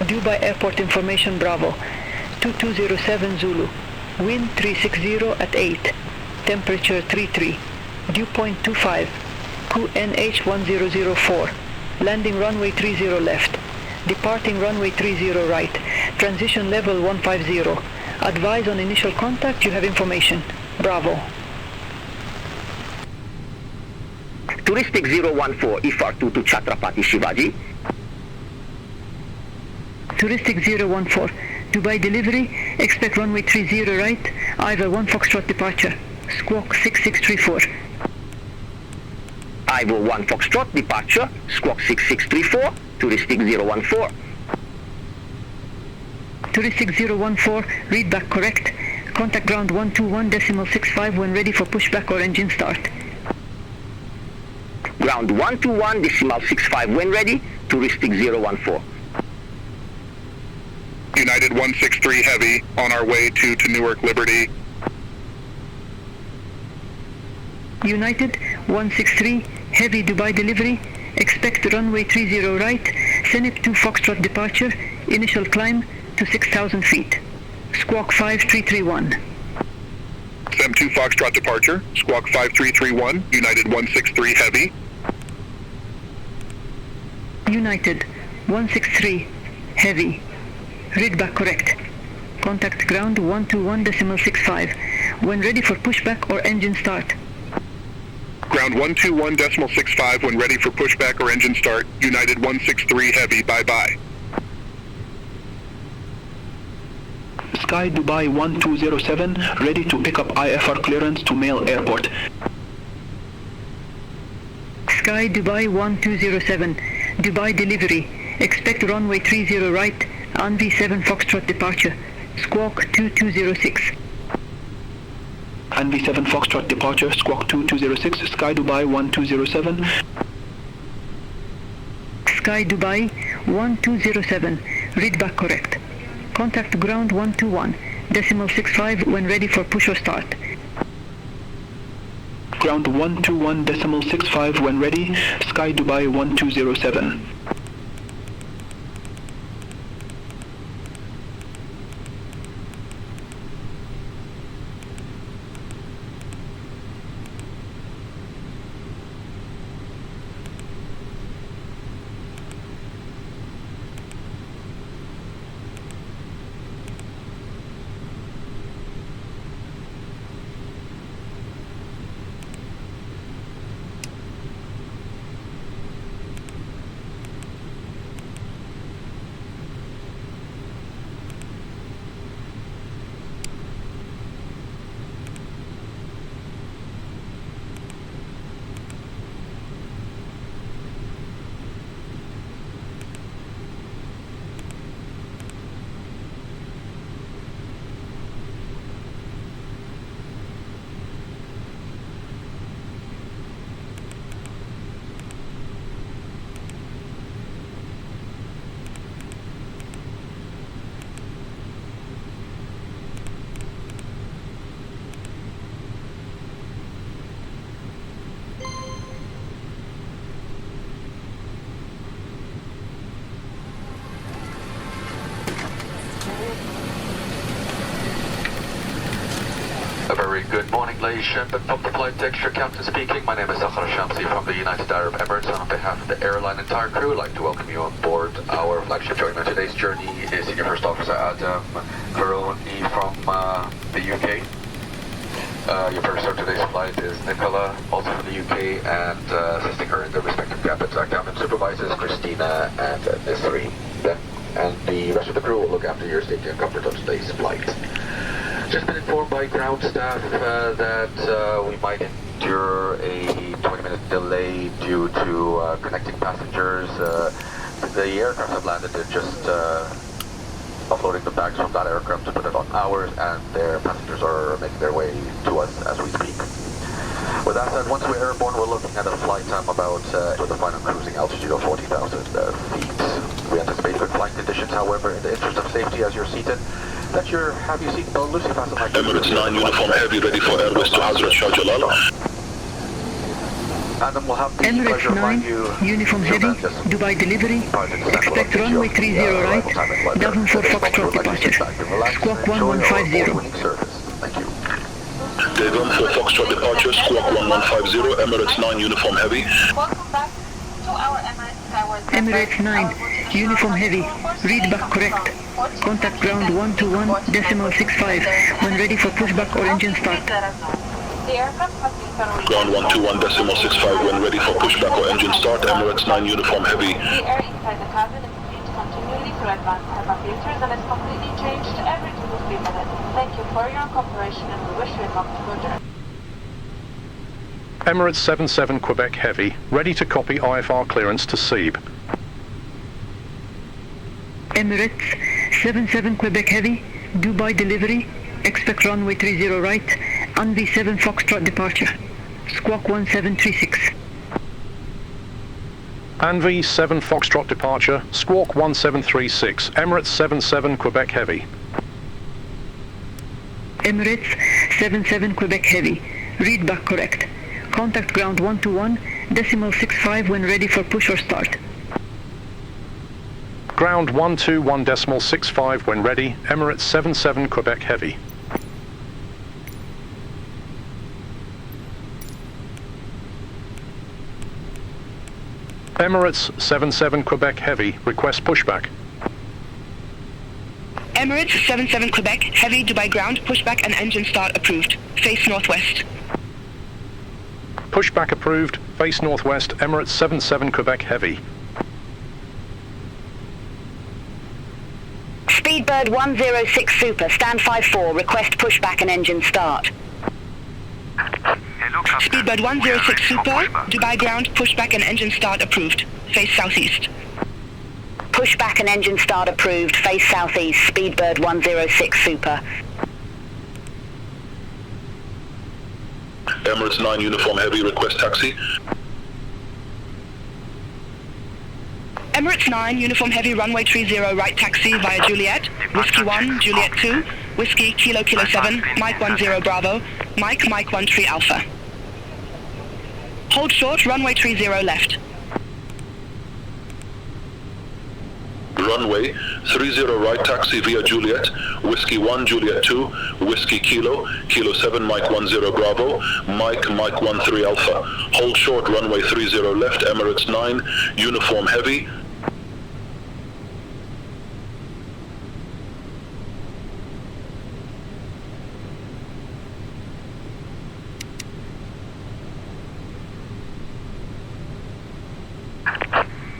Dubai Airport information Bravo. 2207 Zulu. Wind 360 at 8. Temperature 33. Dew point 25. QNH 1004. Landing runway 30 left. Departing runway 30 right. Transition level 150. Advise on initial contact, you have information. Bravo. Touristic 014 IFR2 to Chhatrapati Shivaji. Touristic 014. Dubai delivery, expect runway 30 right, Ivor 1 Foxtrot departure. Squawk 6634. Ivor 1 Foxtrot departure, Squawk 6634, Touristic 014. Touristic 014, read back correct. Contact ground 121.65 when ready for pushback or engine start. Ground 121.65 when ready, Touristic 014. United 163 Heavy, on our way to Newark Liberty. United 163 Heavy Dubai delivery, expect runway 30 right, Senip 2 Foxtrot departure, initial climb to 6,000 feet. Squawk 5331. SEM 2 Foxtrot departure, Squawk 5331, United 163 Heavy. United 163 Heavy, read back correct. Contact ground 121.65 when ready for pushback or engine start. Ground 121.65 when ready for pushback or engine start, United 163 Heavy, bye-bye. Sky Dubai 1207, ready to pick up IFR clearance to Mail Airport. Sky Dubai 1207, Dubai delivery, expect runway 30 right, Anvi 7 Foxtrot departure, Squawk 2206. Anvi 7 Foxtrot departure, Squawk 2206, Sky Dubai 1207. Sky Dubai 1207, read back correct. Contact ground 121.65 when ready for push or start. Ground 121.65 when ready, Sky Dubai 1207. A very good morning, ladies and gentlemen. From the flight deck, your captain speaking. My name is Akhar Shamsi from the United Arab Emirates. On behalf of the airline entire crew, I'd like to welcome you on board our flagship. Joining on today's journey is Senior First Officer Adam Karoni from the UK. Your first on today's flight is Nicola, also from the UK, and assisting her in their respective cabins are cabin supervisors Christina and Nisri. And the rest of the crew will look after your safety and comfort on today's flight. Just been informed by ground staff that we might endure a 20-minute delay due to connecting passengers. The aircraft have landed, they're just offloading the bags from that aircraft to put it on ours, and their passengers are making their way to us as we speak. With that said, once we're airborne, we're looking at a flight time about with a final cruising altitude of 40,000 feet. We anticipate good flight conditions, however, in the interest of safety as you're seated, let your have your seatbelt loosely fastened like Emirates 9 Uniform Heavy ready for Airways to Hazrat Shah Jalal. Adam will have the Emirates pleasure of 9, flying you Uniform Heavy, Dubai delivery, expect runway 30 right, Dublin for Foxtrot departure, squawk 1150. Thank you. Devon for Foxtrot departure, squawk 1150, Emirates 9, Uniform Heavy. Welcome back to our Emirates 9, Uniform Heavy, read back correct. Contact ground 121.65 when ready for pushback or engine start. Ground 121.65 when ready for pushback or engine start, Emirates 9, Uniform Heavy. The air inside the cabin is cleaned continually through advanced HEPA filters and is completely changed every 2 to 3 minutes. Thank you for your cooperation and we wish you a comfortable journey. Emirates 77 Quebec Heavy, ready to copy IFR clearance to SEAB. Emirates 77 Quebec Heavy, Dubai delivery, expect runway 30 right, Envy 7 Foxtrot departure, squawk 1736. Envy 7 Foxtrot departure, squawk 1736, Emirates 77 Quebec Heavy. Emirates 77 Quebec Heavy, read back correct. Contact ground 121.65 when ready for push or start. Ground 121.65 when ready, Emirates 77 Quebec Heavy. Emirates 77 Quebec Heavy, request pushback. Emirates 77 Quebec Heavy, Dubai ground, pushback and engine start approved. Face northwest. Pushback approved, face northwest, Emirates 77 Quebec Heavy. Speedbird 106 Super, stand 5-4, request pushback and engine start. Speedbird 106 Super, Dubai ground, pushback and engine start approved. Face southeast. Pushback and engine start approved, face southeast, Speedbird 106 Super. Emirates 9, Uniform Heavy, request taxi. Emirates 9, Uniform Heavy, runway 30 right taxi via Juliet, Whiskey 1, Juliet 2, Whiskey Kilo Kilo 7, Mike 10 Bravo, Mike 13 Alpha. Hold short, runway 30 left. Runway 30 right taxi via Juliet, Whiskey 1, Juliet 2, Whiskey Kilo, Kilo 7, Mike 10 Bravo, Mike 13 Alpha. Hold short, runway 30 left, Emirates 9, Uniform Heavy.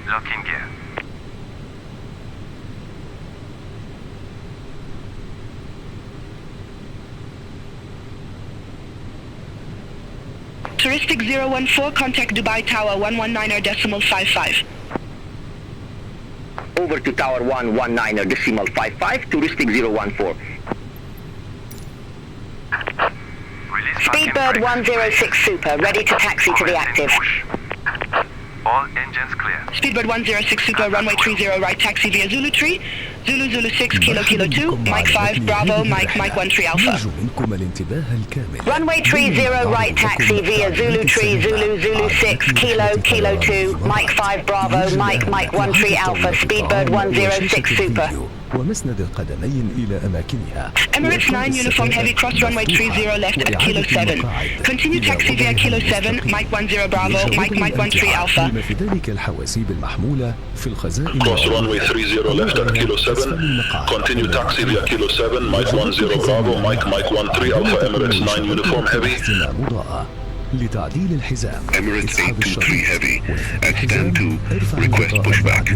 Locking gear. Touristic 014, contact Dubai Tower 119.55. Over to Tower 119.55, touristic 014. Speedbird 106 Super, ready to taxi to the active. All engines clear. Speedbird 106 Super, runway 30 right taxi via Zulu 3, Zulu Zulu 6 Kilo Kilo 2, Mike 5 Bravo, Mike 13 Alpha. Runway 30 right taxi via Zulu 3, Zulu Zulu 6 Kilo Kilo 2, Mike 5 Bravo, Mike 13 Alpha, Speedbird 106 Super. ومسند القدمين إلى أماكنها. Emirates 9 Uniform Heavy, cross runway 30 left at Kilo 7. Continue taxi via Kilo 7, Mike 10 Bravo, Mike 13 Alpha. بما في ذلك الحواسيب المحمولة في الخزائن. Cross runway 30 left at Kilo 7. Continue taxi via Kilo 7, Mike 10 Bravo, Mike 13 Alpha, Emirates 9 Uniform Heavy. لتعديل الحزام. Emirates 823 Heavy, at stand 2, request pushback.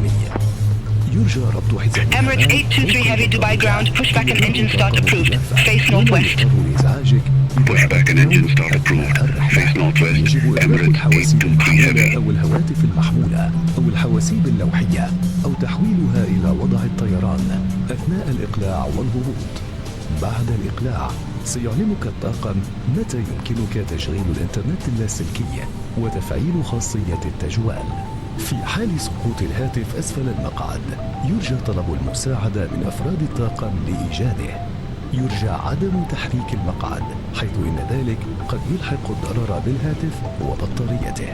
يرجى ربط حزام. Emirates 823 Heavy, Dubai ground, pushback and engine start approved. Face northwest. Pushback and engine start approved. Face northwest. Emirates 823 Heavy. أو الهواتف المحمولة أو الحواسيب اللوحية أو تحويلها إلى وضع الطيران أثناء الإقلاع والهبوط. بعد الإقلاع سيعلمك الطاقم متى يمكنك تشغيل الإنترنت اللاسلكي وتفعيل خاصية التجوال. في حال سقوط الهاتف أسفل المقعد يرجى طلب المساعدة من أفراد الطاقم لإيجاده. يرجى عدم تحريك المقعد حيث إن ذلك قد يلحق الضرر بالهاتف وبطاريته.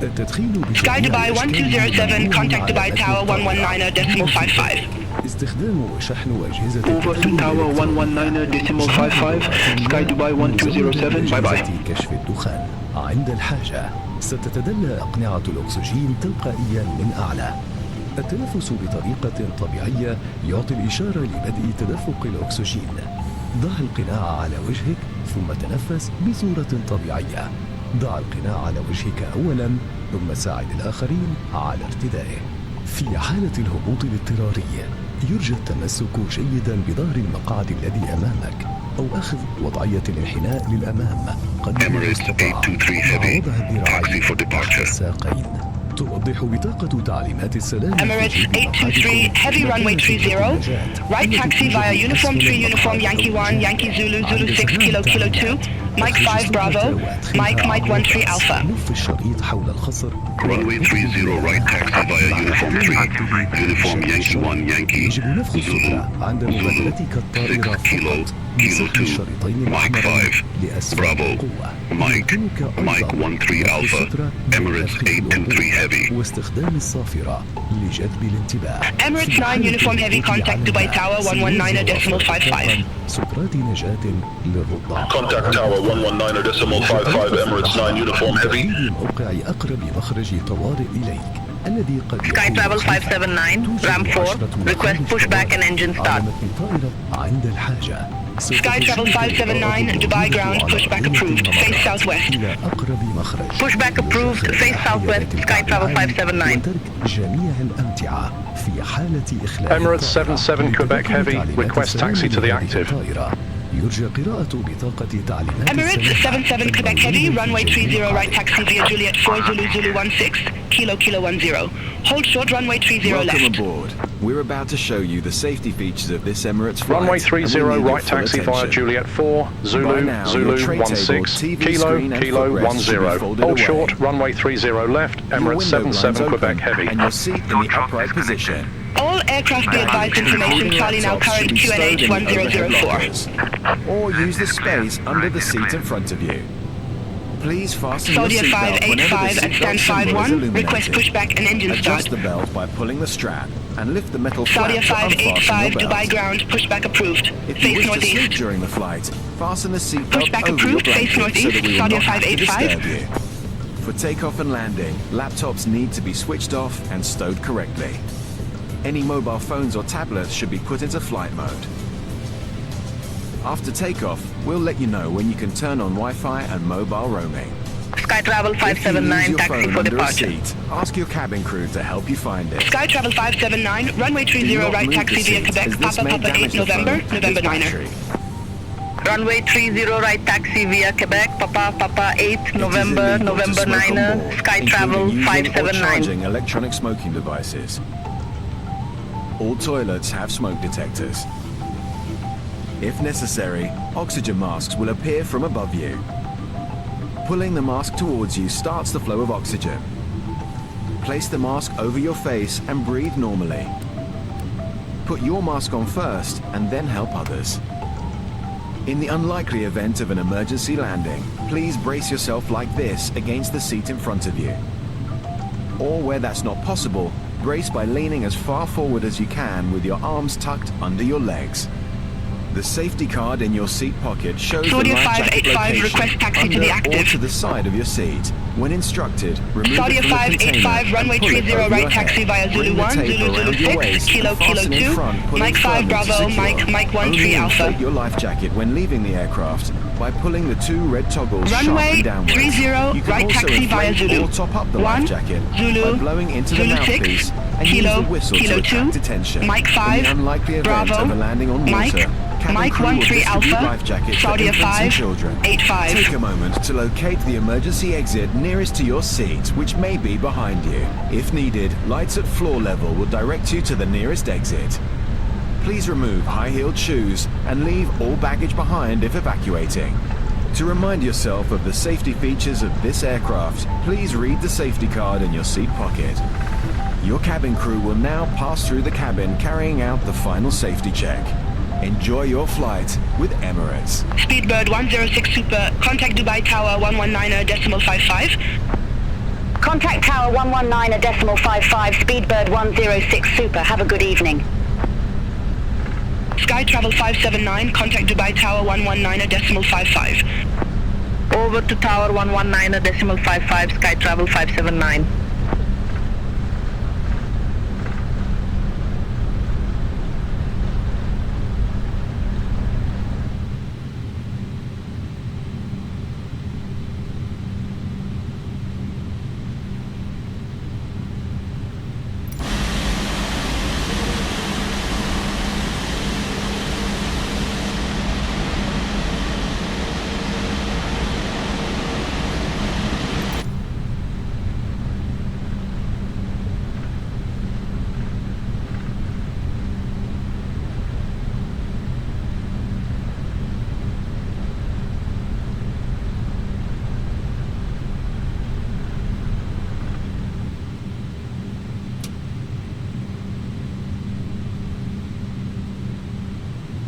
التدخين Sky Dubai 1207, contact Dubai Tower 119.55. استخدام وشحن أجهزة Over to Tower 119.55, Sky Dubai 1207, bye bye. كشف الدخان. عند الحاجة ستتدلى أقنعة الأكسجين تلقائيا من أعلى. التنفس بطريقة طبيعية يعطي الإشارة لبدء تدفق الأكسجين. ضع القناع على وجهك ثم تنفس بصورة طبيعية. ضع القناع على وجهك أولا ثم ساعد الآخرين على ارتدائه. في حالة الهبوط الاضطراري يرجى التمسك جيدا بظهر المقعد الذي أمامك أو أخذ وضعية الانحناء للأمام قد Emirates 823 Heavy, taxi for departure. الساقين. توضح بطاقة تعليمات السلام Emirates 823, heavy runway 30, right taxi via uniform 3 uniform Yankee 1, Yankee Zulu, Zulu 6, Kilo, Kilo 2, Mike 5 Bravo, Mike 13 Alpha. لف الشريط حول الخصر. Runway 30 right taxi via uniform 3, uniform Yankee 1 Yankee, يجب نفخ السترة عند مبادرتك الطائرة 6 Kilo, Kilo 2, Mike 5, Bravo, Mike 13 Alpha, Emirates 823 Heavy. واستخدام الصافرة لجذب الانتباه. Emirates 9 uniform heavy, contact Dubai Tower 119.55. سكرات نجاة للرضع. Contact Tower 119.55, Emirates 9 uniform heavy. موقع أقرب مخرج طوارئ إليك الذي قد Sky Travel 579, RAM 4, request pushback and engine start. عند الحاجة. Sky Travel 579, Dubai ground, pushback approved, face southwest. Pushback approved, face southwest, Sky Travel 579. وترك جميع الأمتعة في حالة إخلاء. Emirates 77 Quebec Heavy, request taxi to the active. يرجى قراءة بطاقة تعليمات Emirates 77 Quebec Heavy, runway 30 right taxi via Juliet 4 Zulu Zulu 16, Kilo Kilo 10. Hold short runway 30 left. Welcome aboard. We're about to show you the safety features of this Emirates flight. Runway 30 right taxi via Juliet 4 Zulu Zulu 16, Kilo Kilo 10. Hold short runway 30 left, Emirates 77 Quebec Heavy. And your seat in the upright position. All aircraft be advised information, Charlie now current QNH 1004. Or use the space under the seat in front of you. Please fasten your Saudia seatbelt whenever 585 the and stand seatbelt symbol is 51, illuminated. request pushback and engine Adjust start. the belt by pulling the strap and lift the metal Saudia flap to unfasten 585, your belt. Dubai ground, pushback approved, If you face wish to sleep northeast. during the flight, fasten the seatbelt Pushback over approved, your face blanket so northeast, that we will Saudia not have to 585. disturb you. For takeoff and landing, laptops need to be switched off and stowed correctly. Any mobile phones or tablets should be put into flight mode. After takeoff, we'll let you know when you can turn on Wi-Fi and mobile roaming. Sky Travel 579, taxi for departure. Seat, ask your cabin crew to help you find it. Sky Travel 579, runway 30 right taxi via Quebec, Papa Papa 8 November, November 9er. Runway 30 right taxi via Quebec, Papa Papa 8 November, November 9er, Sky Travel 579. Charging electronic smoking devices. All toilets have smoke detectors. If necessary, oxygen masks will appear from above you. Pulling the mask towards you starts the flow of oxygen. Place the mask over your face and breathe normally. Put your mask on first and then help others. In the unlikely event of an emergency landing, please brace yourself like this against the seat in front of you. Or where that's not possible, brace by leaning as far forward as you can with your arms tucked under your legs. The safety card in your seat pocket shows Saudia the life jacket 585, location request taxi to the under or active. to the side of your seat. When instructed, remove Saudia it from the 585, container runway and pull it 30 over right your taxi head. via Zulu Bring the 1, tape Zulu around Zulu your 6, waist Kilo and Kilo fasten in 2, front, pulling Mike 5 firmly to Bravo, secure. Mike 13 Alpha. Only inflate your life jacket when leaving the aircraft by pulling the two red toggles Runway sharply downwards. 30 You can right also taxi via inflate Zulu. or top up the 1, life jacket Zulu, by blowing into the Zulu mouthpiece 6, and use Kilo, the whistle Kilo to 2, attract attention. Mike In 5, the unlikely event Bravo, of a landing on water, Mike, cabin Mike crew will 13 distribute Alpha, life jackets for Saudia infants 5, and children. 85. Take a moment to locate the emergency exit nearest to your seat, which may be behind you. If needed, lights at floor level will direct you to the nearest exit. Please remove high-heeled shoes and leave all baggage behind if evacuating. To remind yourself of the safety features of this aircraft, please read the safety card in your seat pocket. Your cabin crew will now pass through the cabin carrying out the final safety check. Enjoy your flight with Emirates. Speedbird 106 Super, contact Dubai Tower 119.55. Contact Tower 119.55, Speedbird 106 Super. Have a good evening. Sky Travel 579, contact Dubai Tower 119.55. Over to Tower 119.55, Sky Travel 579.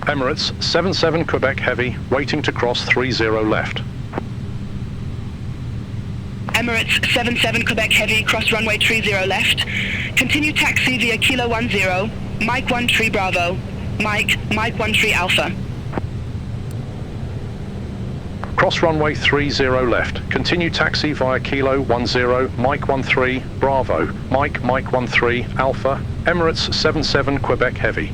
Emirates 77 Quebec Heavy, waiting to cross 30 left. Emirates 77 Quebec Heavy, cross runway 30 left. Continue taxi via Kilo 10, Mike 13 Bravo, Mike 13 Alpha. Cross runway 30 left. Continue taxi via Kilo 10, Mike 13 Bravo, Mike 13 Alpha, Emirates 77 Quebec Heavy.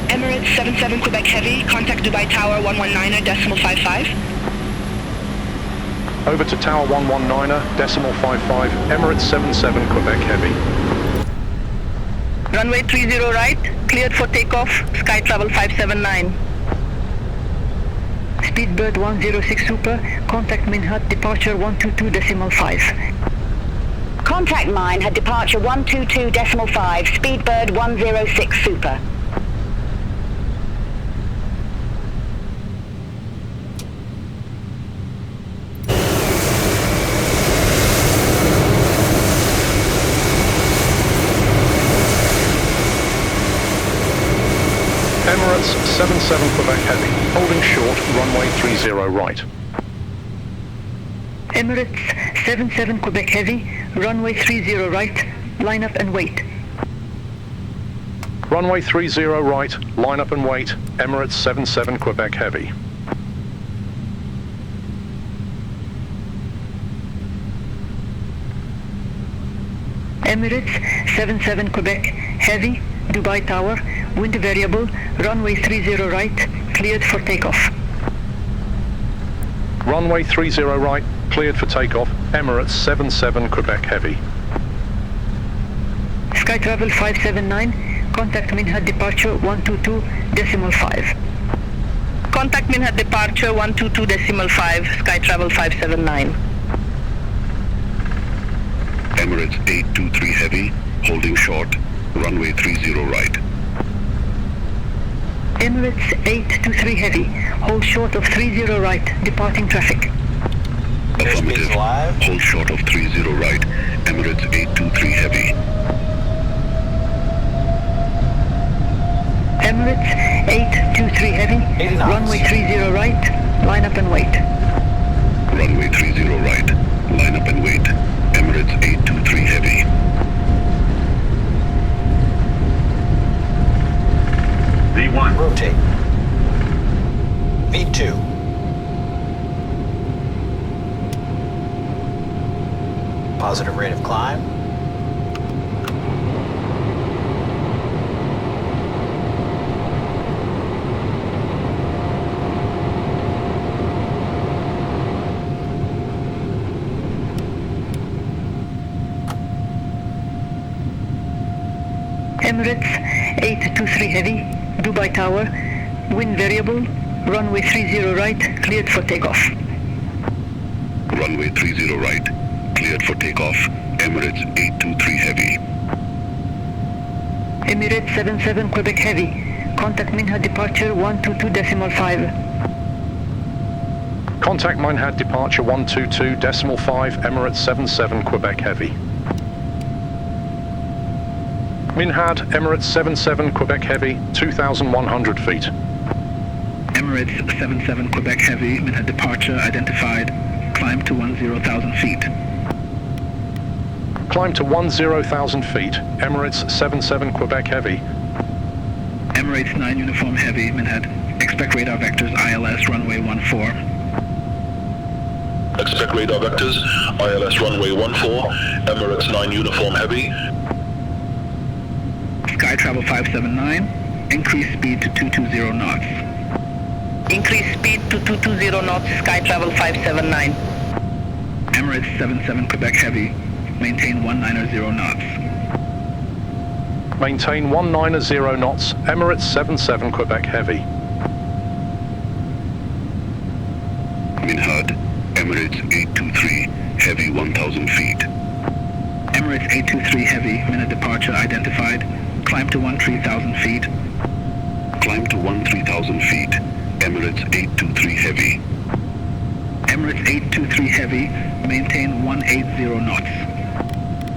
Emirates 77 Quebec Heavy, contact Dubai Tower 119.55. Over to Tower 119.55, Emirates 77 Quebec Heavy. Runway 30 right, cleared for takeoff, Sky Travel 579. Speedbird 106 Super, contact Minhat, departure 122.5. Contact mine had departure 122.5, Speedbird 106 Super. Emirates 77 Quebec Heavy, holding short, runway 30 right. Emirates 77 Quebec Heavy, runway 30 right, line up and wait. Runway 30 right, line up and wait, Emirates 77 Quebec Heavy. Emirates 77 Quebec Heavy, Dubai Tower, wind variable, runway 30 right, cleared for takeoff. Runway 30 right, cleared for takeoff, Emirates 77 Quebec Heavy. Sky Travel 579, contact Minhat departure 122.5. Contact Minhat departure 122.5, Sky Travel 579. Emirates 823 Heavy, holding short, runway 30 right. Emirates 823 Heavy, hold short of 30 right, departing traffic. Affirmative, hold short of 30 right, Emirates 823 Heavy. Emirates 823 Heavy, runway 30 right, line up and wait. Runway 30 right, line up and wait, Emirates 823 Heavy. V1. Rotate. V2. Positive rate of climb. Emirates 823 Heavy, Dubai Tower, wind variable, Runway 30 right, cleared for takeoff. Runway 30 right, cleared for takeoff. Emirates 823 Heavy. Emirates 77 Quebec Heavy. Contact Minha departure 122.5. Contact Minhad departure 122.5, Emirates 77 Quebec Heavy. Minhad, Emirates 77 Quebec Heavy, 2,100 feet. Emirates 77 Quebec Heavy, Minhad departure identified. Climb to 10,000 feet. Climb to 10,000 feet, Emirates 77 Quebec Heavy. Emirates 9 Uniform Heavy, Minhad. Expect radar vectors ILS runway 14. Expect radar vectors ILS runway 14. Emirates 9 Uniform Heavy. Sky Travel 579. Increase speed to 220 knots. Increase speed to 220 knots, Sky Travel 579. Emirates 77 Quebec Heavy. Maintain 190 knots. Maintain 190 knots, Emirates 77 Quebec Heavy. Minhad, Emirates 823 Heavy 1,000 feet. Emirates 823 Heavy, Minhad departure identified. Climb to 13,000 feet. Climb to 13,000 feet. Emirates 823 Heavy. Emirates 823 Heavy, maintain 180 knots.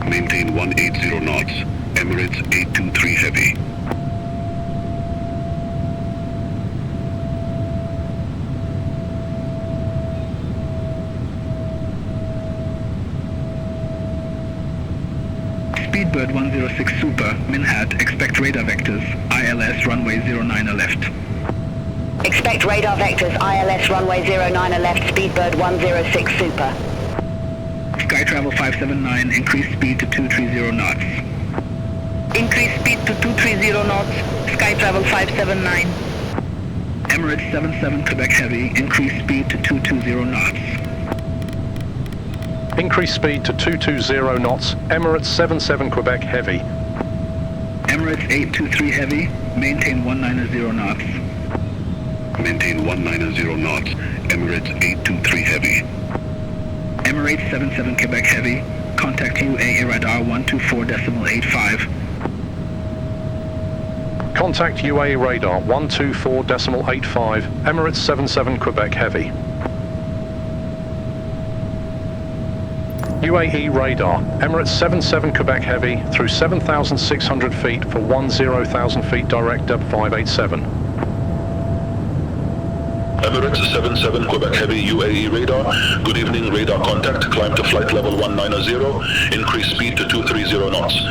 Maintain 180 knots. Emirates 823 Heavy. Speedbird 106 Super, Minhad, expect radar vectors, ILS runway 09 left. Expect radar vectors, ILS runway 09 left, Speedbird 106 Super. Sky Travel 579, increase speed to 230 knots. Increase speed to 230 knots, Sky Travel 579. Emirates 77 Quebec Heavy, increase speed to 220 knots. Increase speed to 220 knots, Emirates 77 Quebec Heavy. Emirates 823 Heavy, maintain 190 knots. Maintain 190 knots. Emirates 823 Heavy. Emirates 77 Quebec Heavy, contact UAE radar 124.85. Contact UAE radar 124.85, Emirates 77 Quebec Heavy. UAE radar, Emirates 77 Quebec Heavy through 7,600 feet for 10,000 feet direct dub 587. Emirates 77 Quebec Heavy UAE radar. Good evening, radar contact. Climb to flight level 190. Increase speed to 230 knots.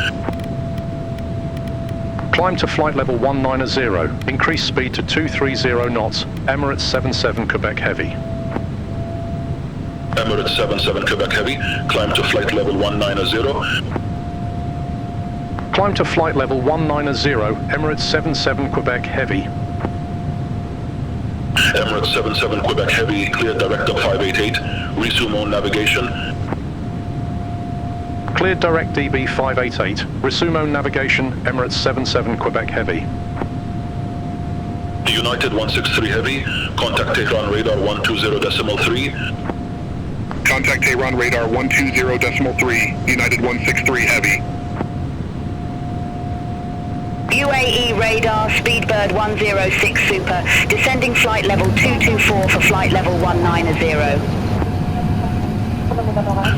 Climb to flight level 190. Increase speed to 230 knots. Emirates 77 Quebec Heavy. Emirates 77 Quebec Heavy. Climb to flight level 190. Climb to flight level 190. Emirates 77 Quebec Heavy. Emirates 77 Quebec Heavy, clear direct up 588. Resume on navigation. Cleared direct DB 588. Resume on navigation, Emirates 77 Quebec Heavy. United 163 Heavy, contact Tehran radar 120.3. Contact Tehran radar 120.3, United 163 Heavy. UAE radar, Speedbird 106 Super, descending flight level 224 for flight level 190.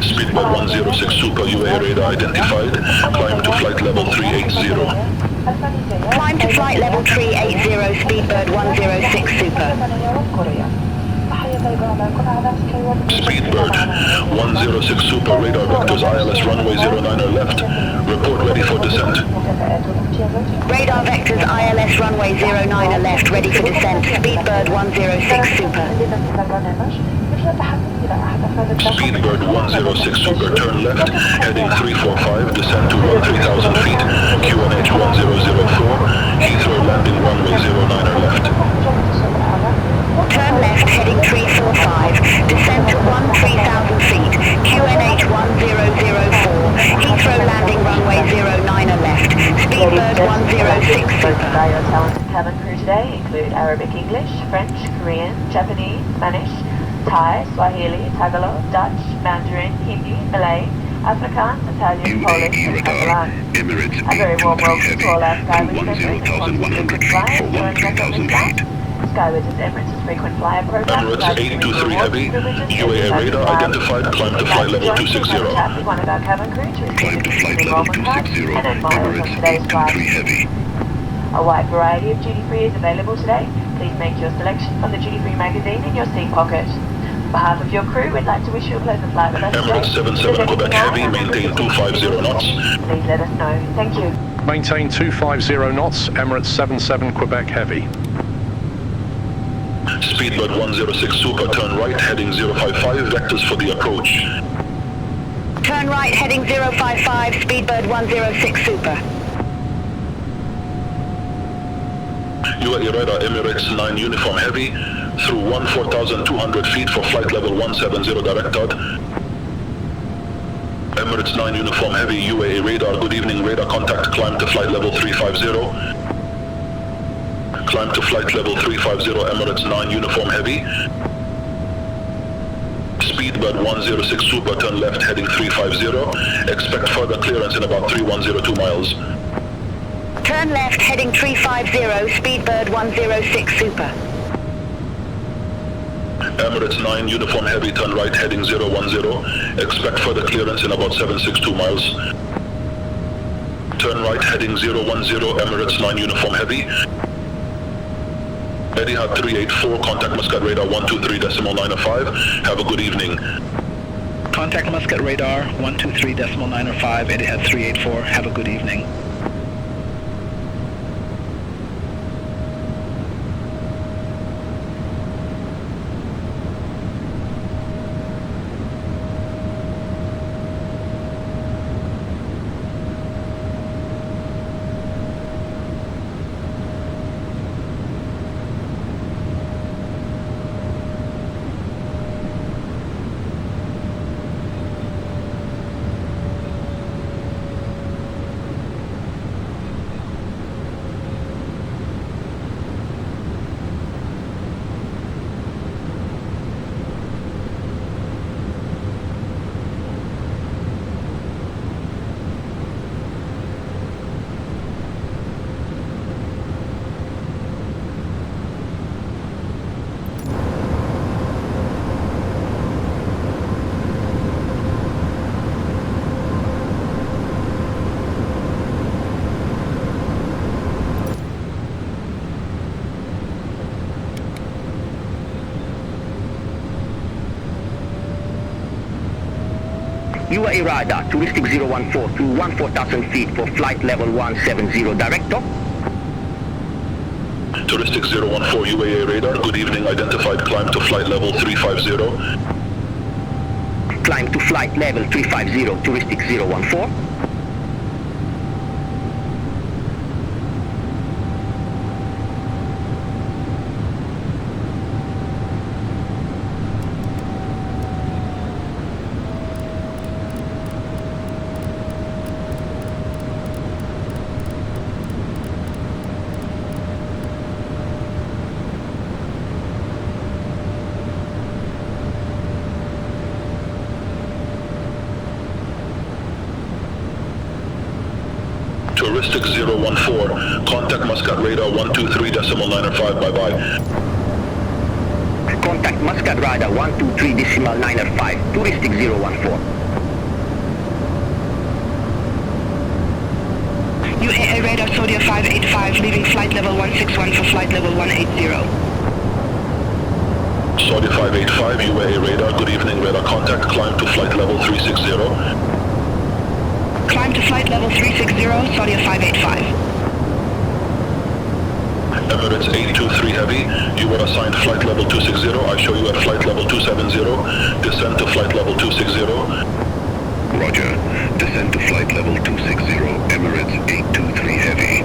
Speedbird 106 Super, UAE radar identified. Climb to flight level 380. Climb to flight level 380, Speedbird 106 Super. Speedbird 106 Super, radar vectors ILS runway 09 left. Report ready for descent. Radar vectors ILS runway 09 left, ready for descent. Speedbird 106 Super. Speedbird 106 Super, turn left, heading 345, descend to 13,000 feet. QNH 1004, Heathrow landing runway 09 left. Turn left, heading 345, descend to 13,000 feet. QNH 1004, Heathrow landing runway 09 left. Speedbird 106 Super. cabin crew today include Arabic English, French, Korean, Japanese, Spanish, Thai, Swahili, Tagalog, Dutch, Mandarin, Hindi, Malay, Afrikaans, Italian, Polish, and Catalan. Emirates A very warm welcome to all our skyward to members 10,100 feet for 13,000 feet. Skyward is Emirates' frequent flyer program. Emirates 823 Heavy, UAA radar identified, climb to flight level 260. One of our cabin crew to Climb to flight level 260, Emirates 823 Heavy. A wide variety of duty-free is available today. Please make your selection from the duty-free magazine in your seat pocket. On behalf of your crew, we'd like to wish you a pleasant flight with us Emirates today. 77 Quebec Heavy, maintain 250 knots. Please let us know. Thank you. Maintain 250 knots, Emirates 77 Quebec Heavy. Speedbird 106 Super, turn right, heading 055, vectors for the approach. Turn right, heading 055, Speedbird 106 Super. UAE radar Emirates 9 Uniform Heavy, through 14,200 feet for flight level 170 direct odd. Emirates 9 Uniform Heavy, UAE radar, good evening, radar contact, climb to flight level 350. Climb to flight level 350, Emirates 9 Uniform Heavy. Speedbird 106 Super, turn left, heading 350. Expect further clearance in about 3102 miles. Turn left, heading 350, Speedbird 106 Super. Emirates 9 Uniform Heavy, turn right, heading 010. Expect further clearance in about 762 miles. Turn right, heading 010, Emirates 9 Uniform Heavy. Etihad 384, contact Muscat radar 123.905. Have a good evening. Contact Muscat radar 123.905, Etihad 384. Have a good evening. UAE radar, touristic 014 to 14,000 feet for flight level 170 direct top. Touristic 014 UAE radar, good evening, identified, climb to flight level 350. Climb to flight level 350, touristic 014. Touristic 014, contact Muscat radar 123.905, bye-bye. Contact Muscat radar 123.905, touristic 014. UAA radar Saudia 585, leaving flight level 161 for flight level 180. Saudia 585, UAA radar, good evening, radar contact, climb to flight level 360. Climb to flight level 360, Saudia 585. Emirates 823 Heavy, you were assigned flight level 260. I show you at flight level 270. Descend to flight level 260. Roger. Descend to flight level 260, Emirates 823 Heavy.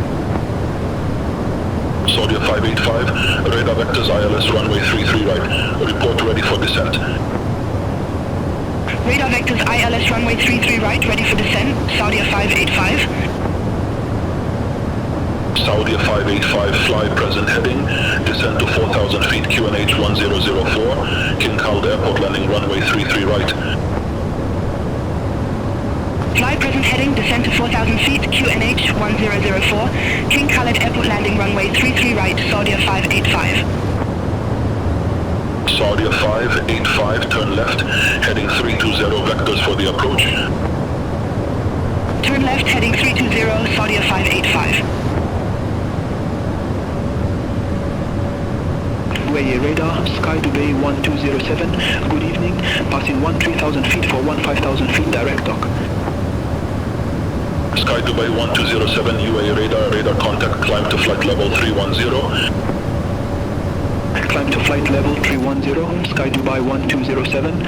Saudia 585, radar vectors ILS runway 33 right. Report ready for descent. Radar vectors ILS runway 33 right, ready for descent, Saudia 585. Saudia 585, fly present. 4,000 feet, QNH 1004, King Khalid Airport landing runway 33 right, Saudia 585. Saudia 585, turn left, heading 320 vectors for the approach. Turn left, heading 320, Saudia 585. UAE radar, Sky Dubai 1207, good evening, passing 13,000 feet for 15,000 feet direct dock. Sky Dubai 1207, UAE radar contact, climb to flight level 310. Climb to flight level 310, Sky Dubai 1207.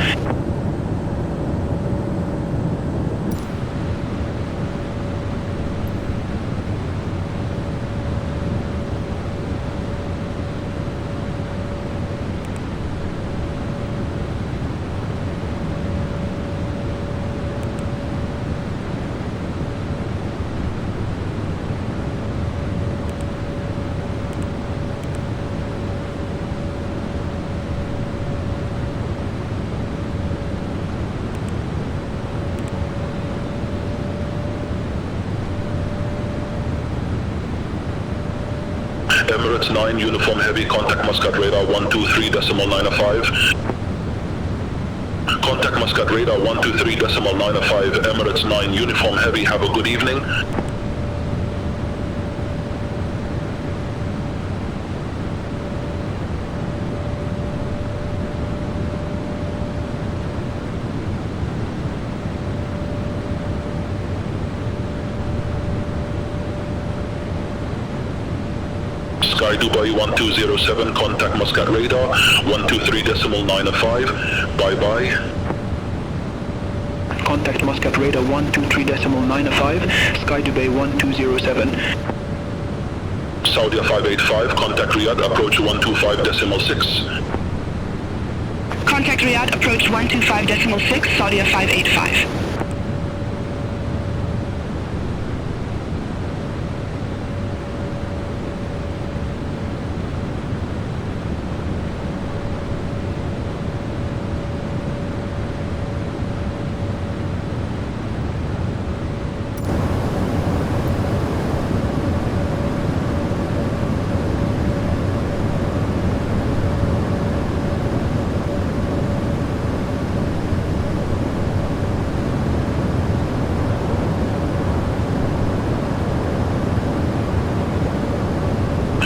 Emirates 9, uniform heavy, contact Muscat radar 123.905. Contact Muscat radar 123.905, Emirates 9, uniform heavy, have a good evening. Sky Dubai 1207, contact Muscat radar 123.905, bye-bye. Contact Muscat radar 123.905, Sky Dubai 1207. Saudia 585, contact Riyadh, approach 125.6. Contact Riyadh, approach 125.6, Saudia 585.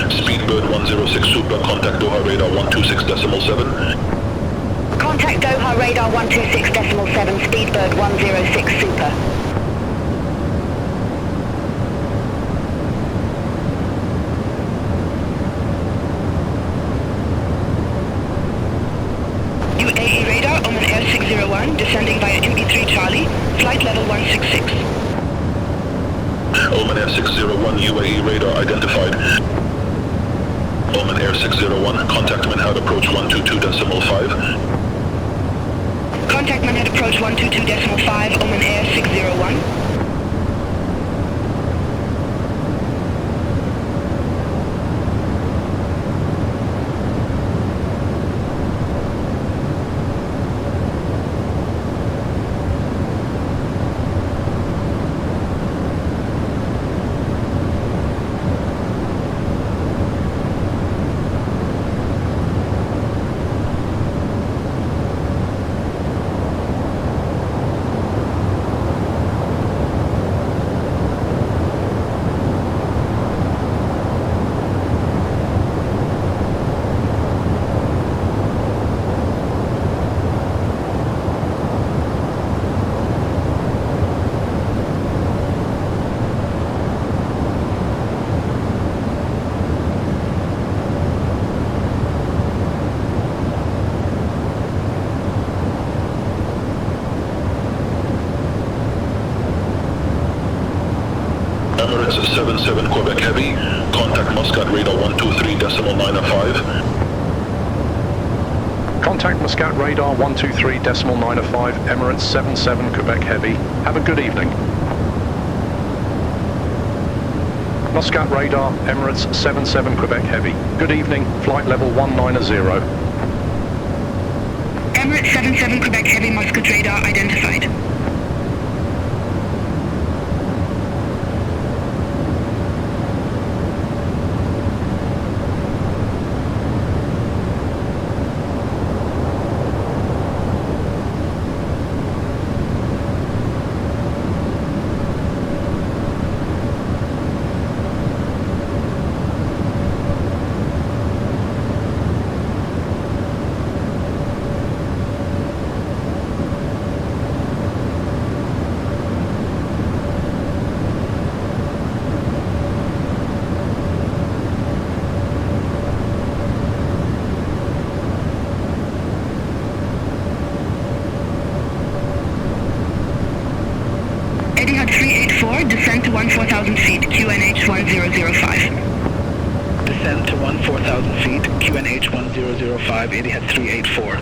Speedbird 106 Super, contact Doha radar 126.7. Contact Doha radar 126.7, Speedbird 106 Super. UAE radar, Oman Air 601, descending via MB3 Charlie, flight level 166. Oman Air 601, UAE radar identified. Oman Air 601, contact Manhat approach 122.5. Contact Manhat approach 122.5, Oman Air 601. Emirates 77 Quebec Heavy, contact Muscat radar 123.905. Contact Muscat radar 123.905, Emirates 77 Quebec Heavy. Have a good evening. Muscat radar, Emirates 77 Quebec Heavy. Good evening, flight level 190. Emirates 77 Quebec Heavy, Muscat radar identified. 14,000 feet, QNH 1005. Descend to 14,000 feet, QNH 1005, Etihad 384.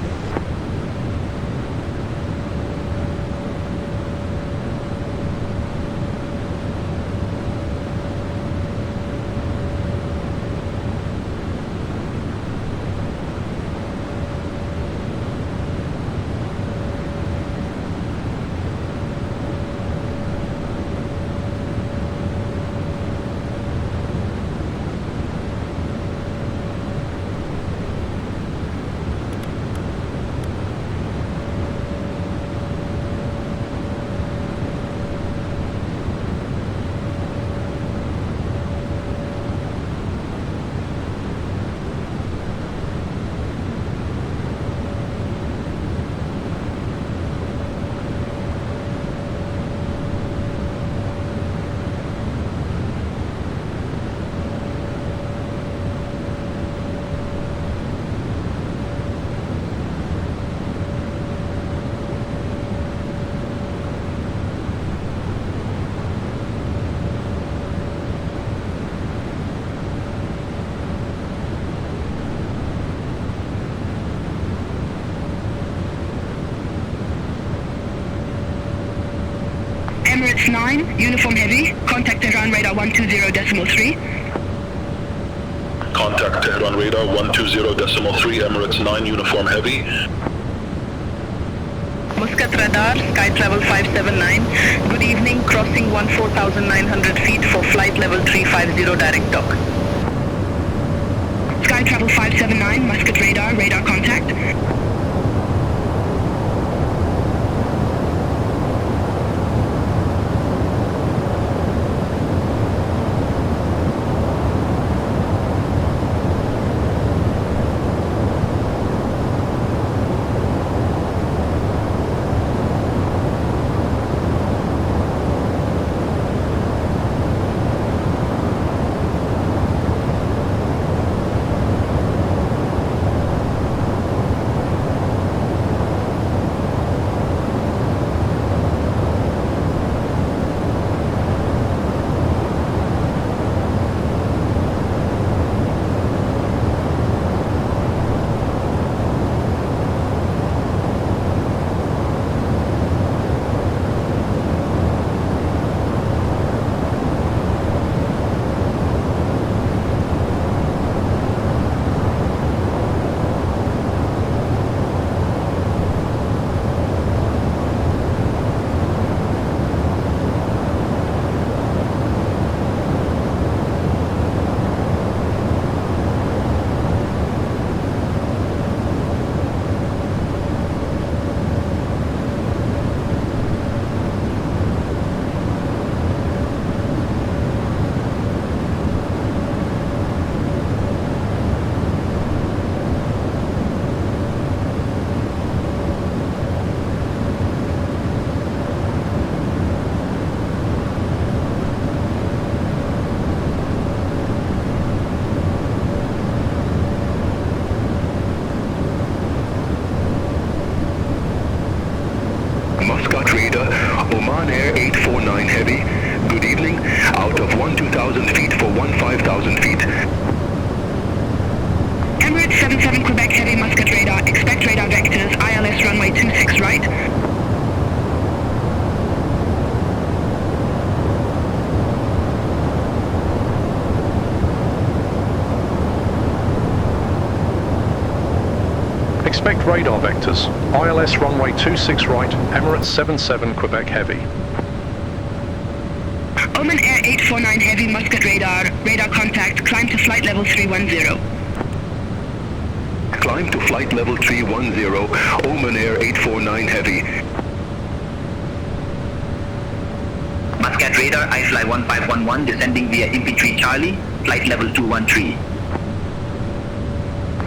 Emirates 9, Uniform Heavy, contact Tehran radar 120.3. Contact Tehran radar 120.3, Emirates 9, Uniform Heavy. Muscat radar, sky travel 579. Good evening, crossing 14,900 feet for flight level 350 direct dock. Sky travel 579, Muscat radar, radar contact. Muscat radar, Oman Air 849 Heavy. Good evening, out of 12,000 feet for 15,000 feet. Emirates 77 Quebec Heavy, Muscat radar, expect radar vectors, ILS runway 26 right. Expect radar vectors. ILS runway 26 right, Emirates 77 Quebec Heavy. Oman Air 849 Heavy, Muscat radar, radar contact, climb to flight level 310. Climb to flight level 310, Oman Air 849 Heavy. Muscat radar, iFly 1511, descending via MP3 Charlie, flight level 213.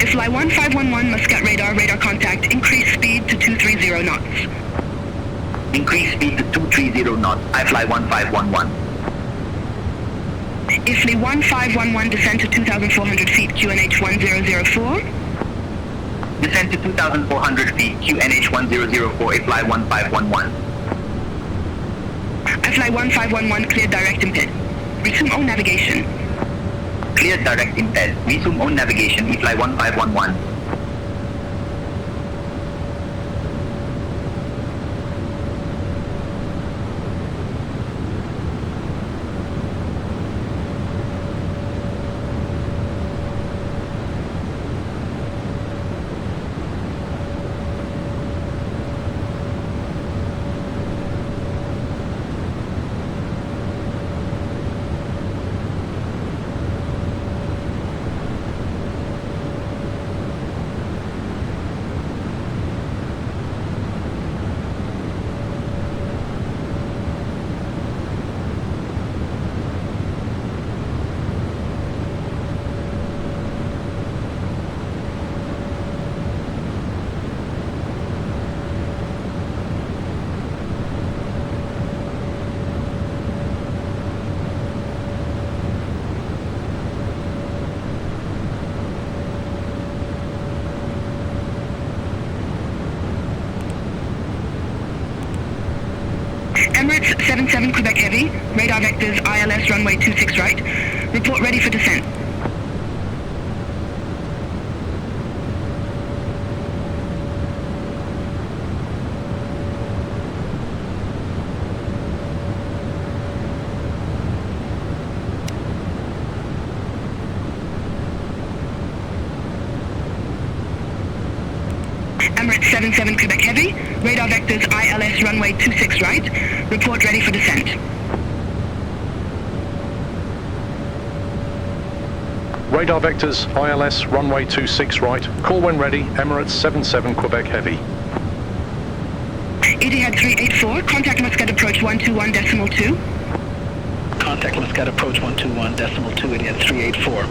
iFly 1511, Muscat radar, radar contact, increase speed to 230 knots. Increase speed to 230 knots, iFly 1511. iFly 1511, descend to 2,400 feet, QNH 1004. Descend to 2,400 feet, QNH 1004, iFly 1511. iFly 1511 cleared direct imped. Resume on navigation. Cleared direct imped. Resume on navigation. iFly 1511. Emirates 77 Quebec Heavy, radar vectors ILS runway 26 right. Report ready for descent. Emirates 77 Quebec Heavy, radar vectors ILS runway 26 right. Report ready for descent. Radar vectors ILS runway 26 right. Call when ready. Emirates 77 Quebec Heavy. Etihad 384, contact Muscat approach 121.2. Contact Muscat approach 121.2, Etihad 384.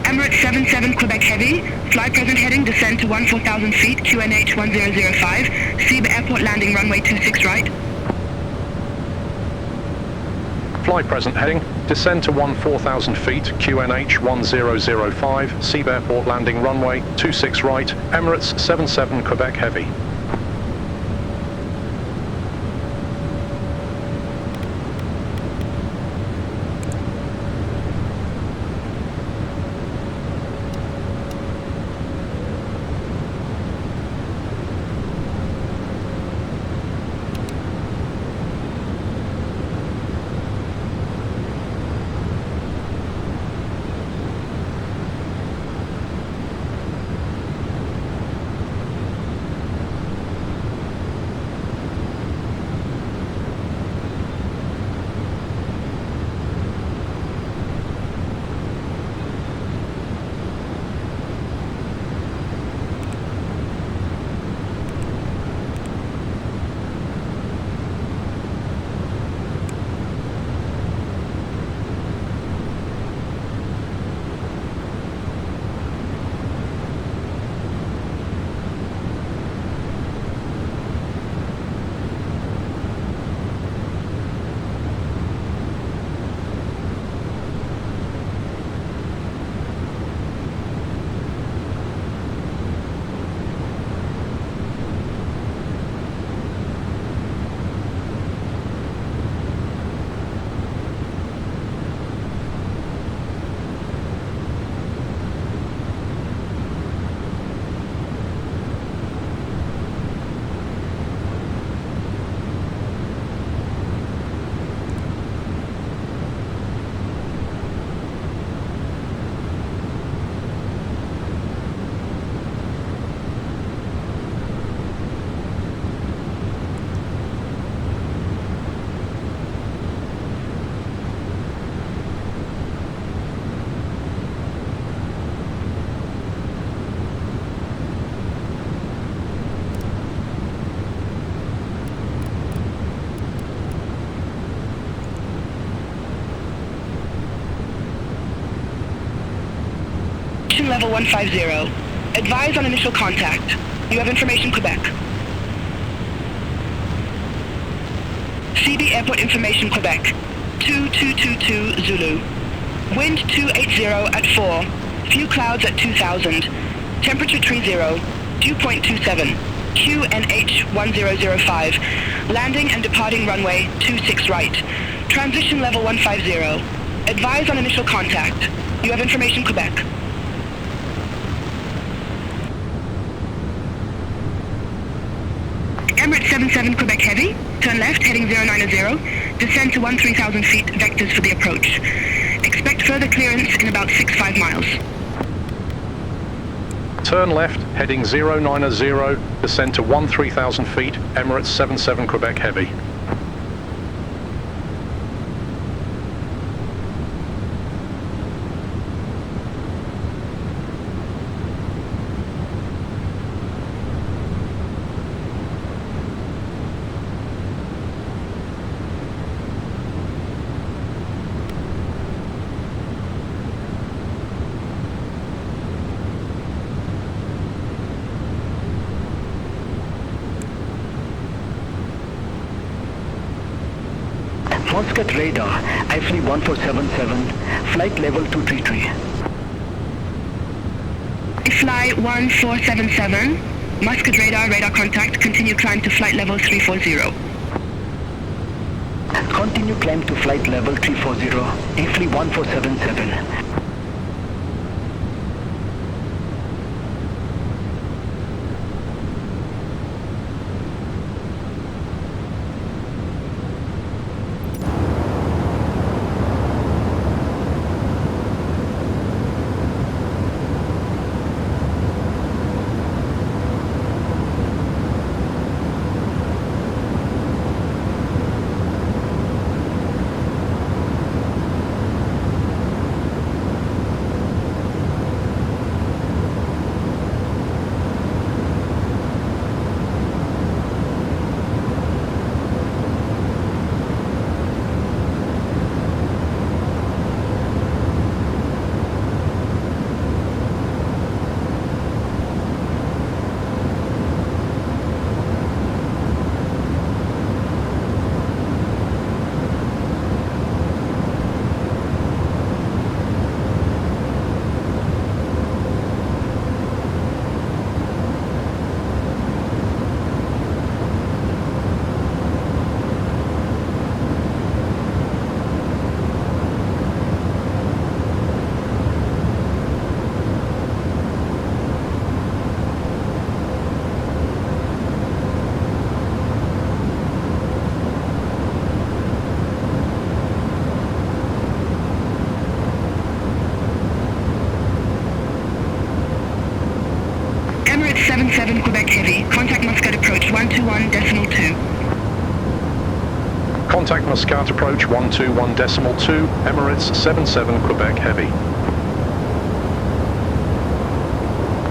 Emirates 77 Quebec Heavy, fly present heading, descend to 14,000 feet, QNH 1005, Seba Airport landing runway 26 right. Fly present heading, descend to 14,000 feet, QNH 1005, Seba Airport landing runway 26 right, Emirates 77 Quebec Heavy. level 150. Advise on initial contact. You have information, Quebec. CB Airport Information, Quebec. 2222 Zulu. Wind 280 at 4. Few clouds at 2000. Temperature 30. Dew point 27. QNH 1005. Landing and departing runway 26 right. Transition level 150. Advise on initial contact. You have information, Quebec. Emirates 77 Quebec Heavy. Turn left, heading 090. Descend to 13,000 feet, vectors for the approach. Expect further clearance in about 65 miles. Turn left, heading 090, descend to 13,000 feet, Emirates 77 Quebec Heavy. Muscat radar, IFLY 1477, flight level 233. Fly 1477, Muscat radar contact, continue climb to flight level 340. Continue climb to flight level 340, IFLY 1477. Emirates 77 Quebec Heavy. Contact Muscat approach 121.2. Contact Muscat approach 121.2, Emirates 77 Quebec Heavy.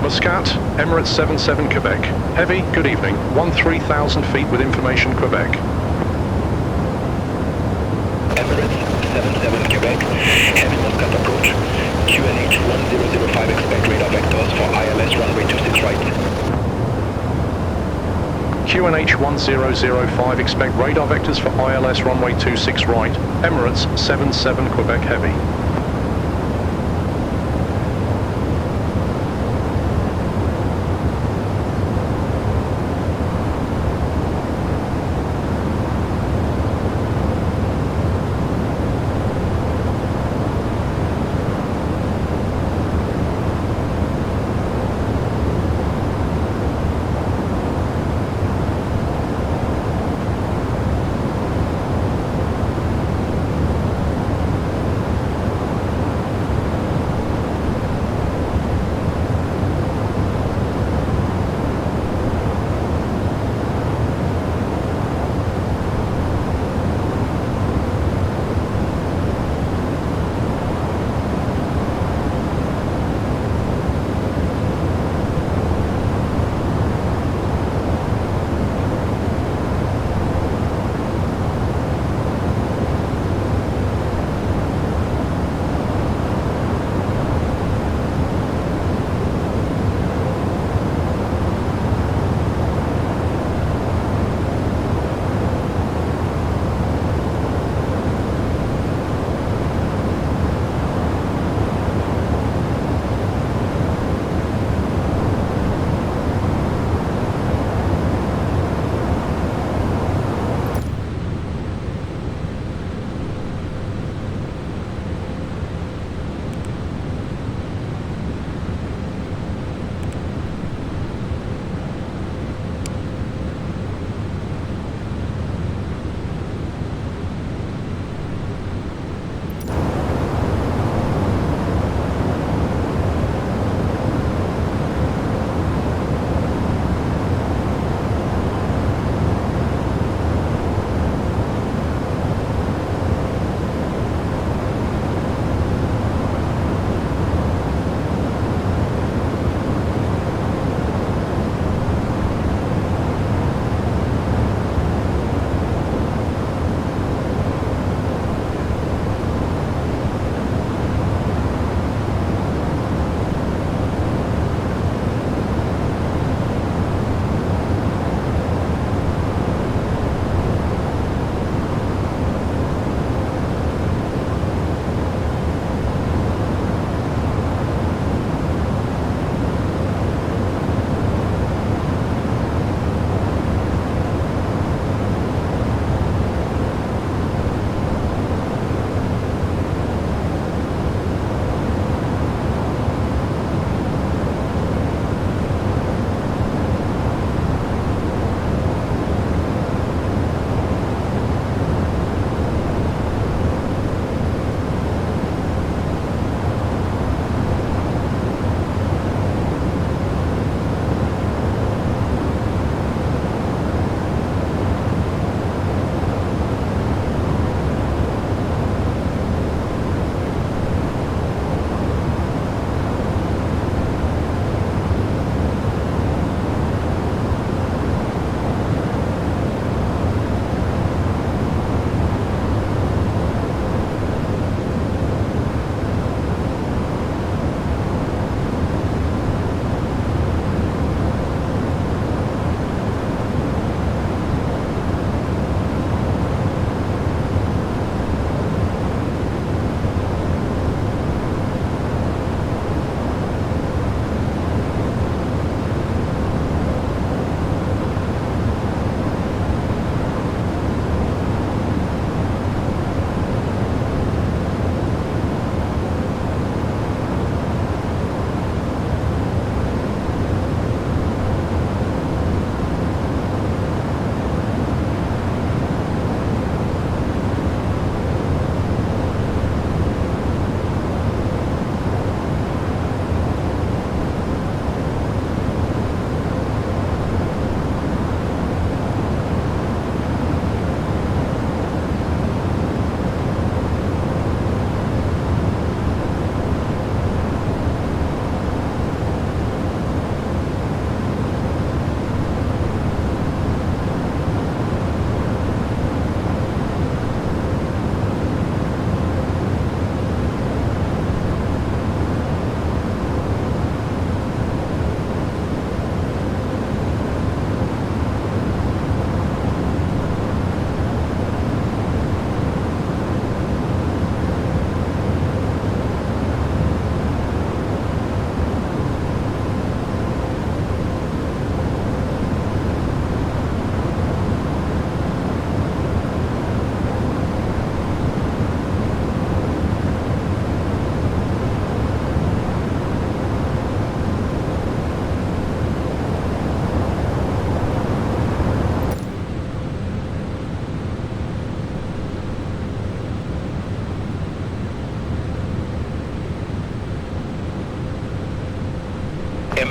Muscat, Emirates 77 Quebec. Heavy, good evening. 13,000 feet with information, Quebec. Emirates 77 Quebec, Heavy Muscat approach, QNH 1005, expect radar vectors for ILS runway 26 right. QNH 1005, expect radar vectors for ILS runway 26 right, Emirates 77 Quebec Heavy.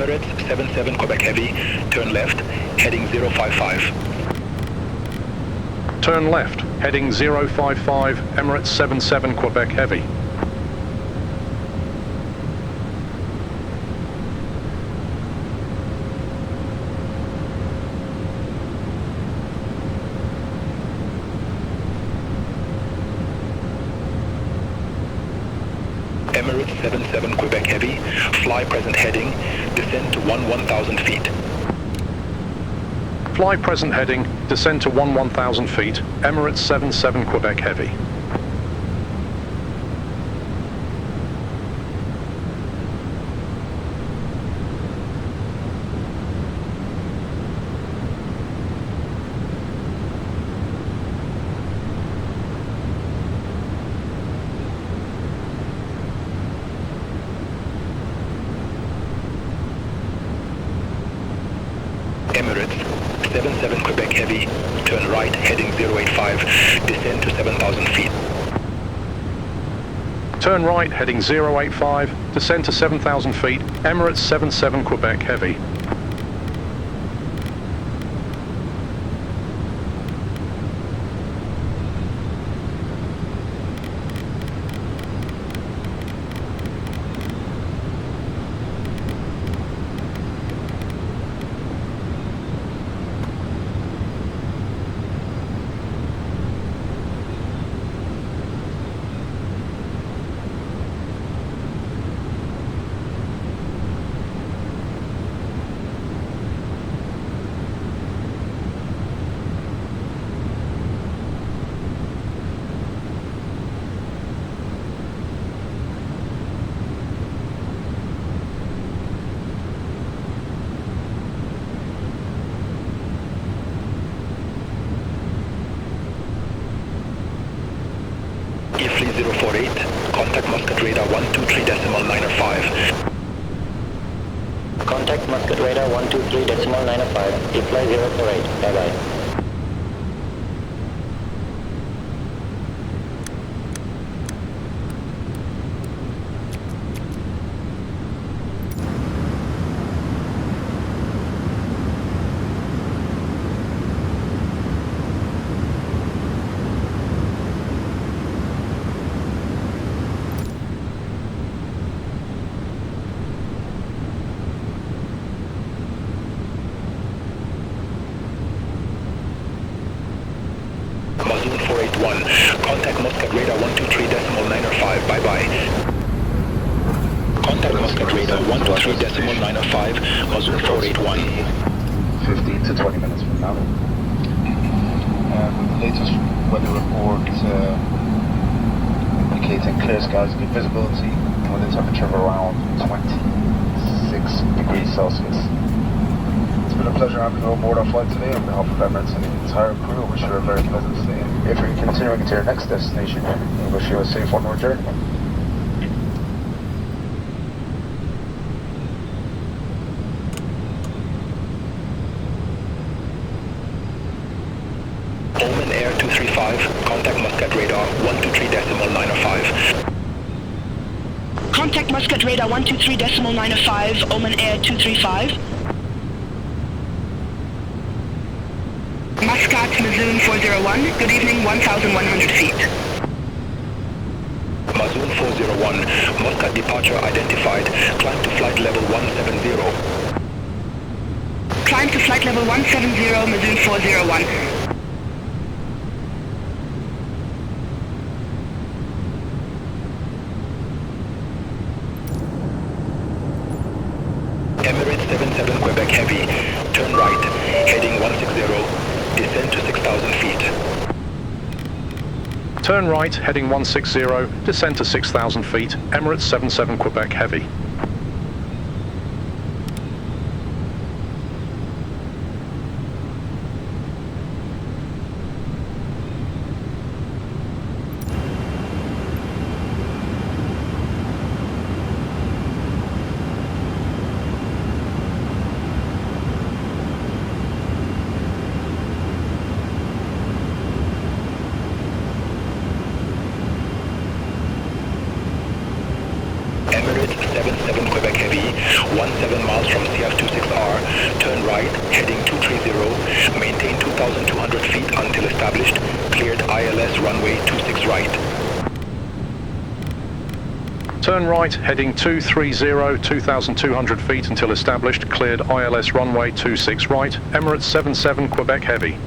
Emirates 77 Quebec Heavy, turn left, heading 055. Turn left, heading 055, Emirates 77 Quebec Heavy. Emirates 77 Quebec Heavy, fly present heading, descend to 1,000 feet. Fly present heading, descend to 1,000 feet, Emirates 77 Quebec Heavy. Emirates 77 Quebec Heavy, turn right, heading 085, descend to 7,000 feet. Turn right, heading 085, descend to 7,000 feet, Emirates 77 Quebec Heavy. Fleet 048, contact Muscat radar 123.905. Contact Muscat radar 123.905, fly 048, bye-bye. Mazoon 481, contact Muscat radar 123.905, bye-bye. Contact Muscat radar 123.905, Mazoon 481. 15 to 20 minutes from now. And latest weather report indicating clear skies, good visibility, with a temperature of around 26 degrees Celsius. It's been a pleasure having you on board our flight today. On behalf of Emirates and the entire crew, we wish you a very pleasant stay. If you're continuing to your next destination, we wish you a safe onward journey. Oman Air 235, contact Muscat radar 123.905. Contact Muscat radar 123.905, Oman Air 235. Muscat, Mazoon 401, good evening, 1,100 feet. Mazoon 401, Muscat departure identified, climb to flight level 170. Climb to flight level 170, Mazoon 401. Emirates 77 Quebec Heavy, turn right, heading 160, descend to 6,000 feet. Turn right, heading 160, descend to 6,000 feet, Emirates 77 Quebec Heavy. Emirates heading 230, maintain 2,200 feet until established, cleared ILS runway 26 right. Turn right, heading 230, 2,200 feet until established, cleared ILS runway 26 right, Emirates 77 Quebec Heavy.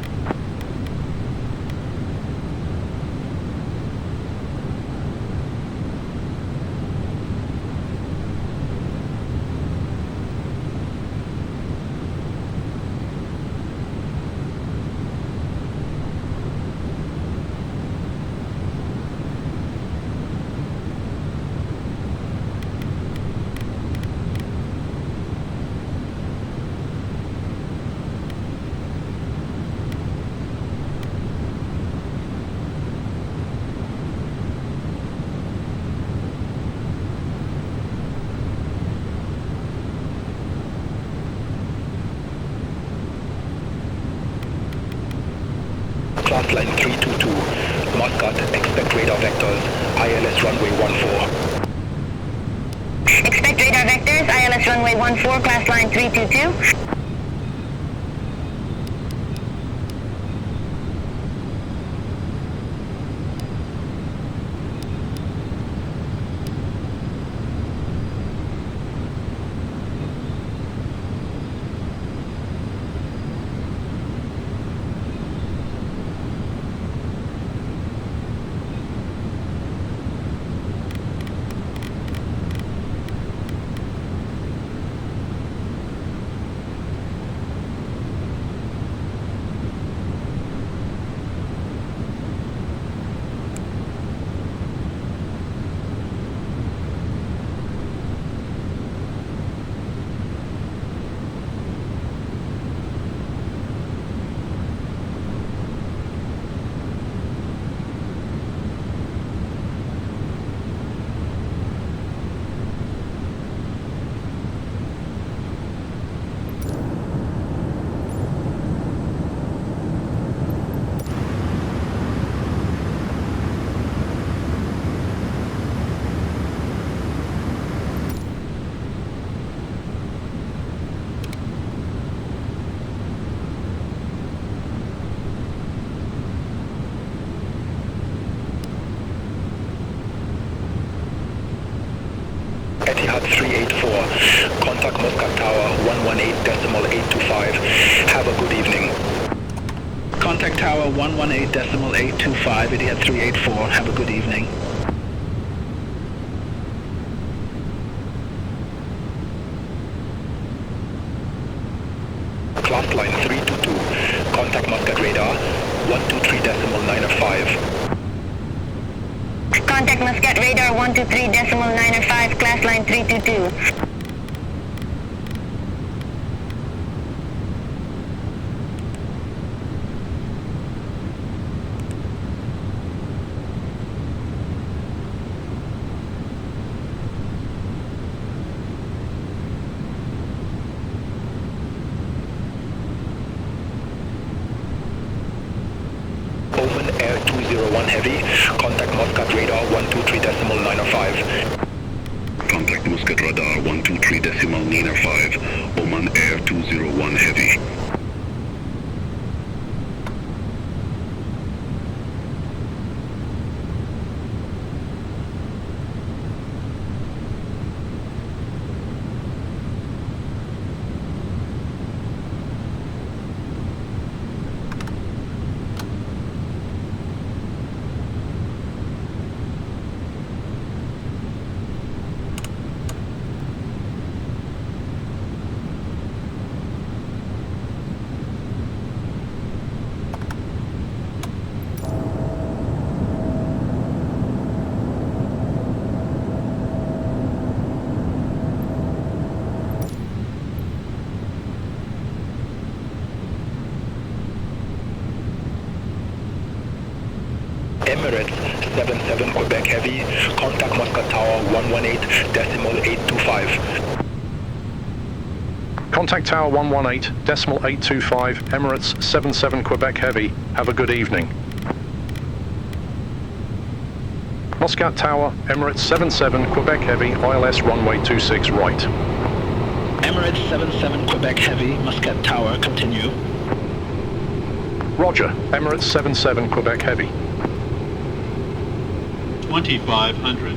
Class line 322, Muscat, expect radar vectors, ILS runway 14. Expect radar vectors, ILS runway 14, class line 322. Etihad 384, contact Muscat Tower 118.825. Have a good evening. Contact Tower 118.825, Etihad 384. Have a good evening. Class line 322, contact Muscat radar 123.905. Contact Muscat radar 123.905, class line 322. Oman Air 201 Heavy, contact Muscat radar 123.905. Contact Muscat radar 123.905, Oman Air 201 Heavy. Emirates 77 Quebec Heavy, contact Muscat Tower 118.825. Contact Tower 118.825, Emirates 77 Quebec Heavy. Have a good evening. Muscat Tower, Emirates 77 Quebec Heavy, ILS runway 26 right. Emirates 77 Quebec Heavy, Muscat Tower, continue. Roger, Emirates 77 Quebec Heavy. 2500.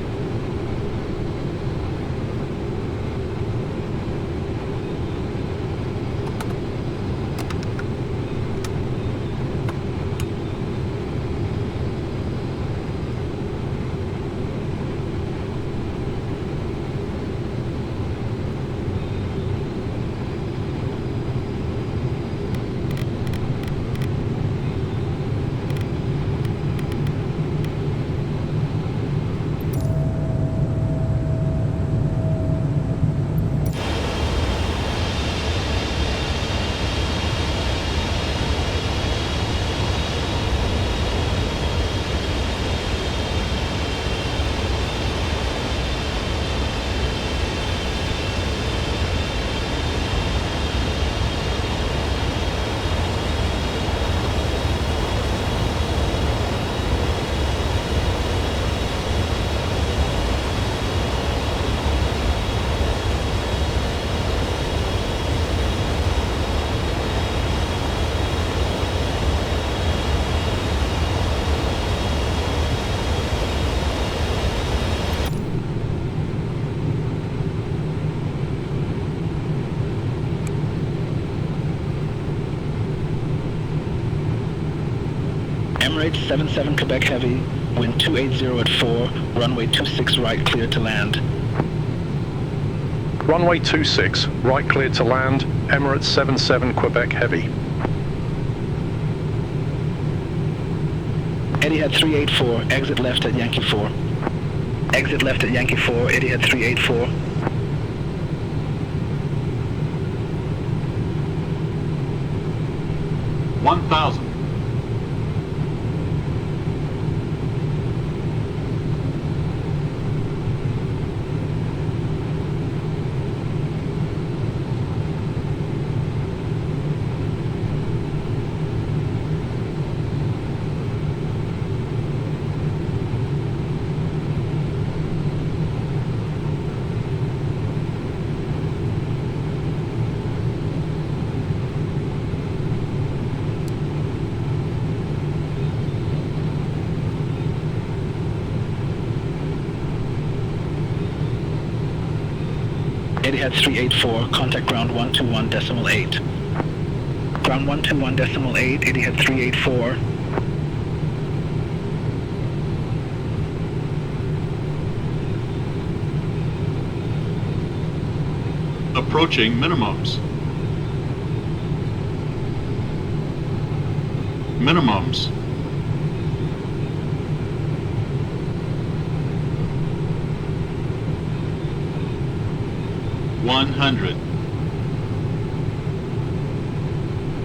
Emirates 77 Quebec Heavy, wind 280 at 4, runway 26 right, clear to land. Runway 26, right clear to land, Emirates 77 Quebec Heavy. Etihad 384, exit left at Yankee 4. Exit left at Yankee 4, Etihad 384. $1,000. Etihad 384, contact ground 121.8. Ground 121.8, Etihad 384. Approaching minimums. Minimums. $100.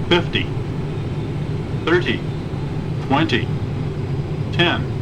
$50. $30. $20. $10.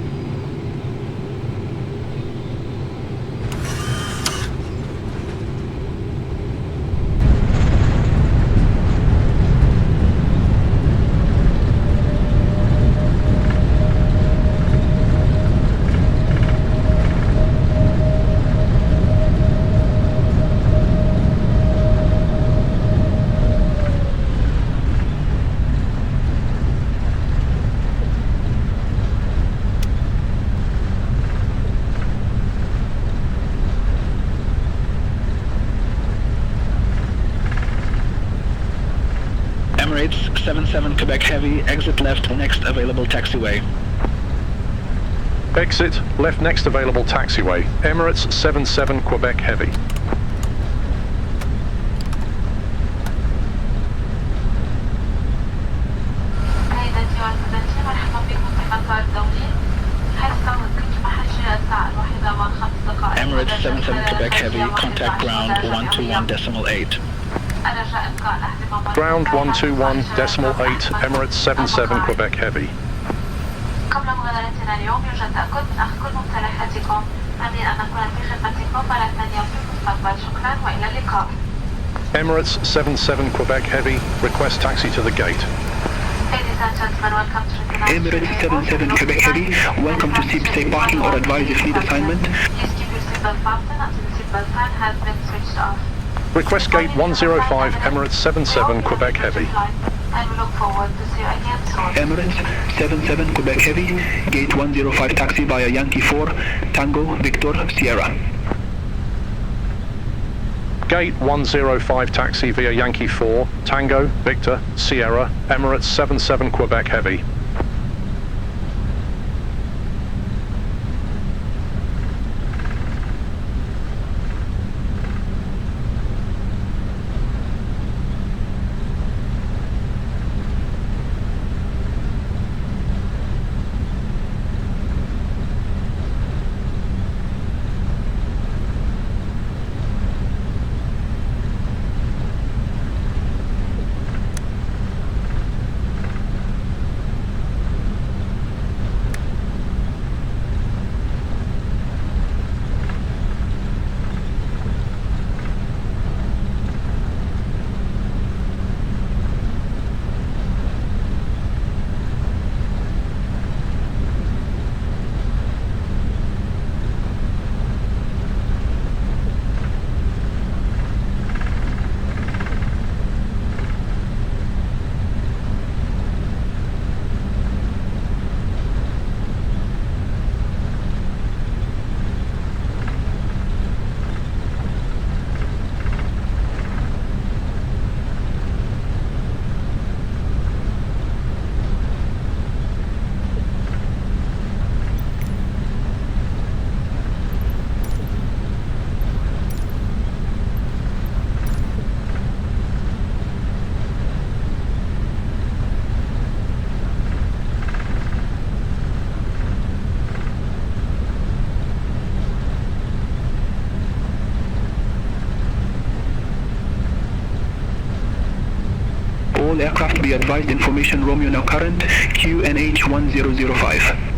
Emirates 77 Quebec Heavy, exit left, next available taxiway. Exit, left next available taxiway, Emirates 77 Quebec Heavy. Emirates 77 Quebec Heavy, contact ground 121.8. Ground 121.8, Emirates 77 Quebec Heavy. قبل مغادرتنا اليوم يرجى التأكد من أخذ كل ممتلكاتكم. أمين أن نكون في خدمتكم مرة ثانية في المستقبل. شكرا وإلى اللقاء. Emirates 77 Quebec Heavy, request taxi to the gate. Emirates 77 Quebec Heavy, welcome to seat parking or advise if need assignment. Please keep your seatbelt fastened until the seatbelt fan has been switched off. Request gate 105 Emirates 77 Quebec Heavy. And we look forward to see you again soon. Emirates 77 Quebec Heavy, gate 105 taxi via Yankee 4, Tango, Victor, Sierra. Gate 105 taxi via Yankee 4, Tango, Victor, Sierra, Emirates 77 Quebec Heavy. All aircraft be advised, information Romeo now current, QNH 1005.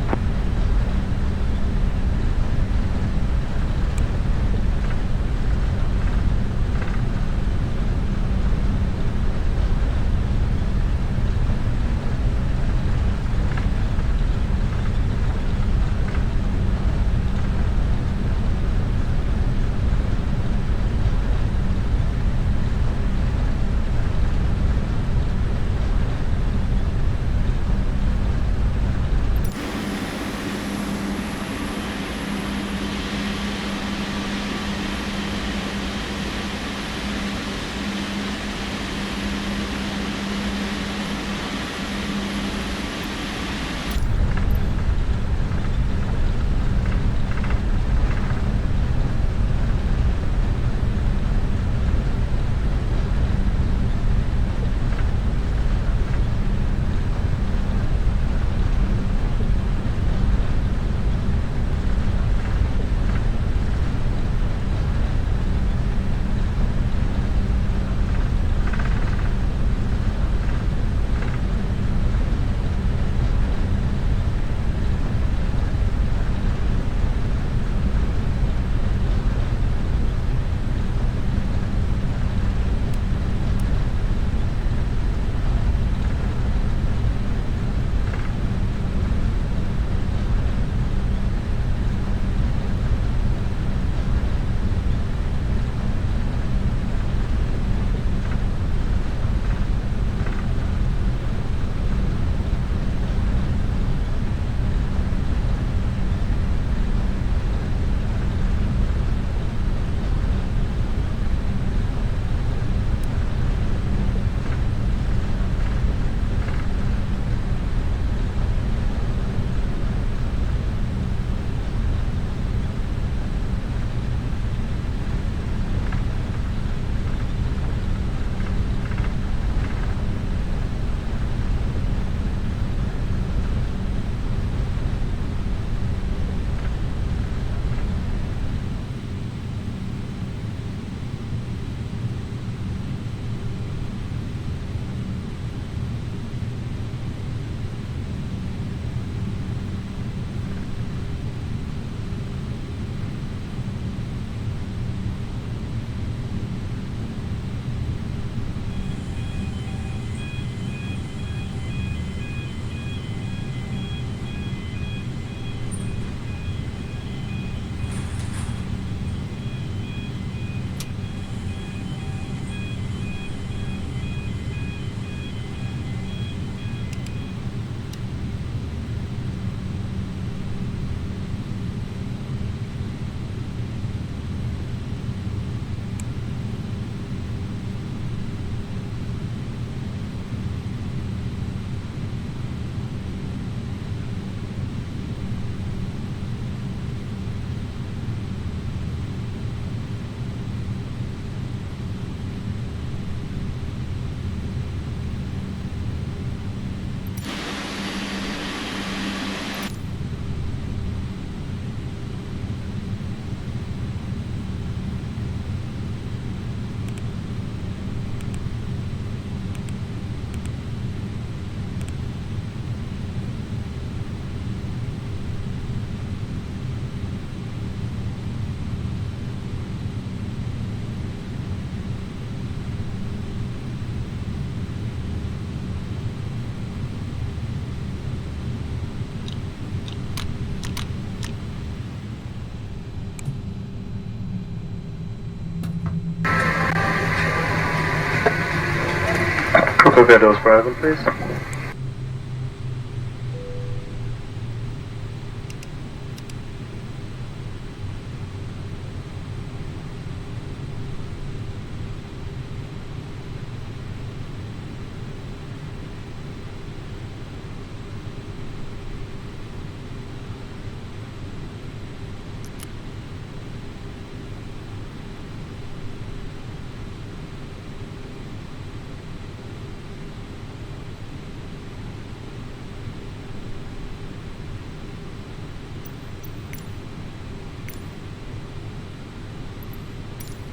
Barbados Bravo, please.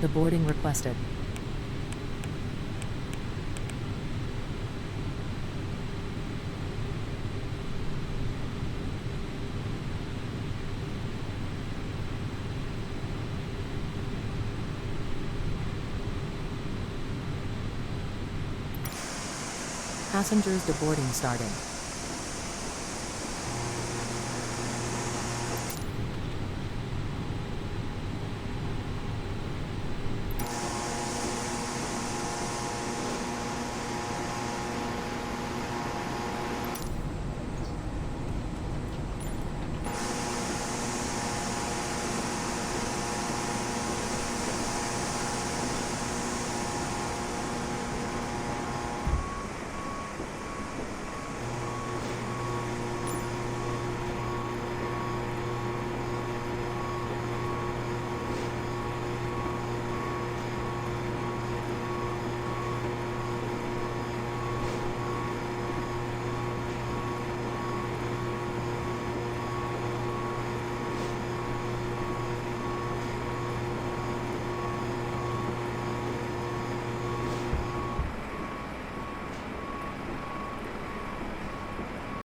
The boarding requested. Passengers deboarding starting.